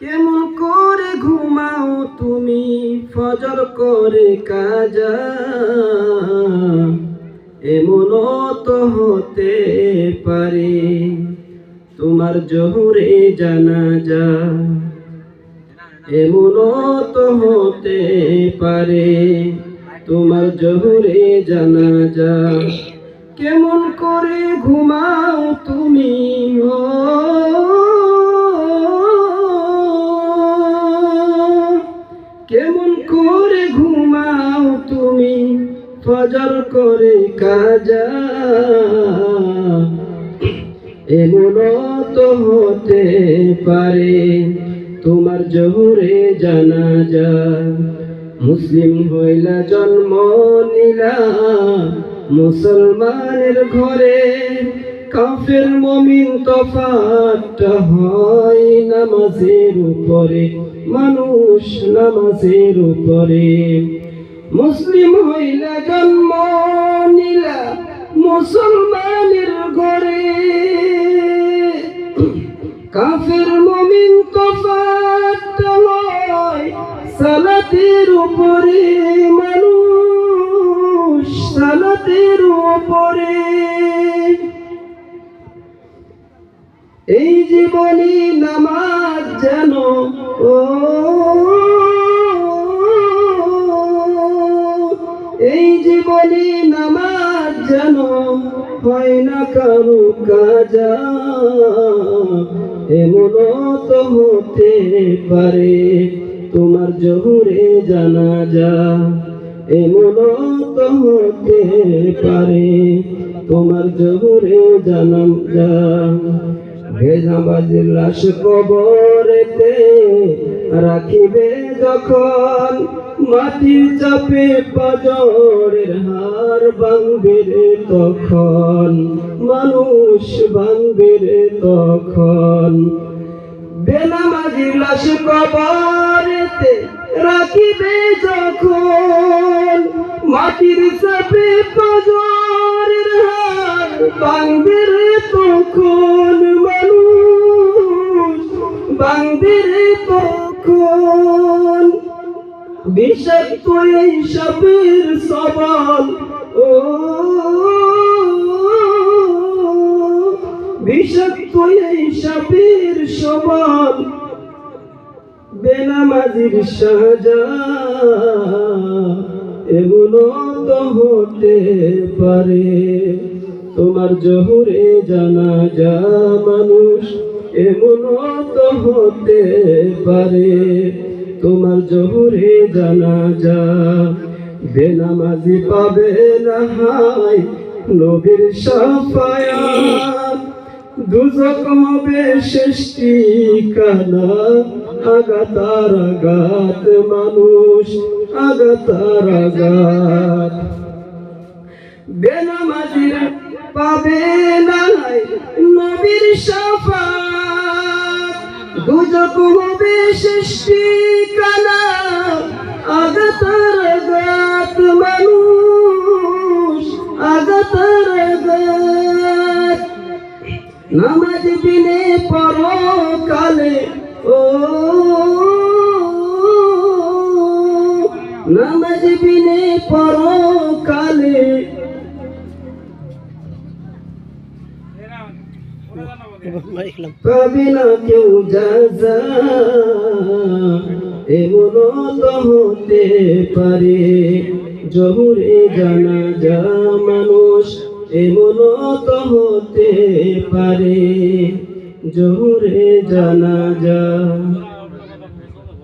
কেমন করে ঘুমাও তুমি ফজর করে কাজা, এমনও তো হতে পারে তোমার জোহরে জানাজা, এমনও তো হতে পারে তোমার জোহরে জানাজা। কেমন করে ঘুমাও তুমি কেমন করে ঘুমাও তুমি ফজর করে কাজা, এমনও তো হতে পারে তোমার জোহরে জানাজা। মুসলিম হইলা জন্ম নিলা মুসলমানের ঘরে, কাফের মুমিন তফাৎটা হয় নামাজের উপরে, মানুষ নামাজের উপরে। মুসলিম হইলা জন্ম নিলা মুসলমানের ঘরে, কাফের মুমিন তফাৎটা হয় সালাতের উপরে, মানুষ সালাতের উপরে। এই জীবনী নামাজ যেন এই জীবনী নামাজ যেন হয় না কারো কাজা, এমনও তো হতে পারে তোমার জোহরে জানাজা, এমনও তো হতে পারে তোমার জোহরে জানাজা। ভেজাবাজির লাশ কবরেতে রাখিবে যখন, মাটির চাপে পাজরের হার ভাঙবে রে তখন, মানুষ ভাঙবে রে তখন। বেনামাজির লাশ কবরেতে রাখিবে যখন, মাটির চাপে পাজরের হার ভাঙবে রে তখন, মানুষ ভাঙবে রে তখন। বিষাক্ত এই সাপের সবল বিষাক্ত এই সাপের সবল, বেনামাজির সাজা, এমনও তো হতে পারে তোমার জোহরে জানাজা, মানুষ এমনও তো হতে পারে তোমার জোহরে জানাজা। বেনামাজি পাবে না হায় নবীর শাফায়াত, দুজক হবে শেষ ঠিকানা, আগাতার আগাত মানুষ আগাতার আগাত। বেনামাজিরা পাবে না নবীর শাফাত, দুজক হবে শেষ ঠিকানা, আগাতার আগাত মানুষ আগাতার আগাত। নামাজ বিনে পরকালে নামাজ বিনে পরকালে পাবে না কেউ জাযা, এমনও তো হতে পারে জোহরে জানাজা, মানুষ এমনও তো হতে পারে জোহরে জানাজা।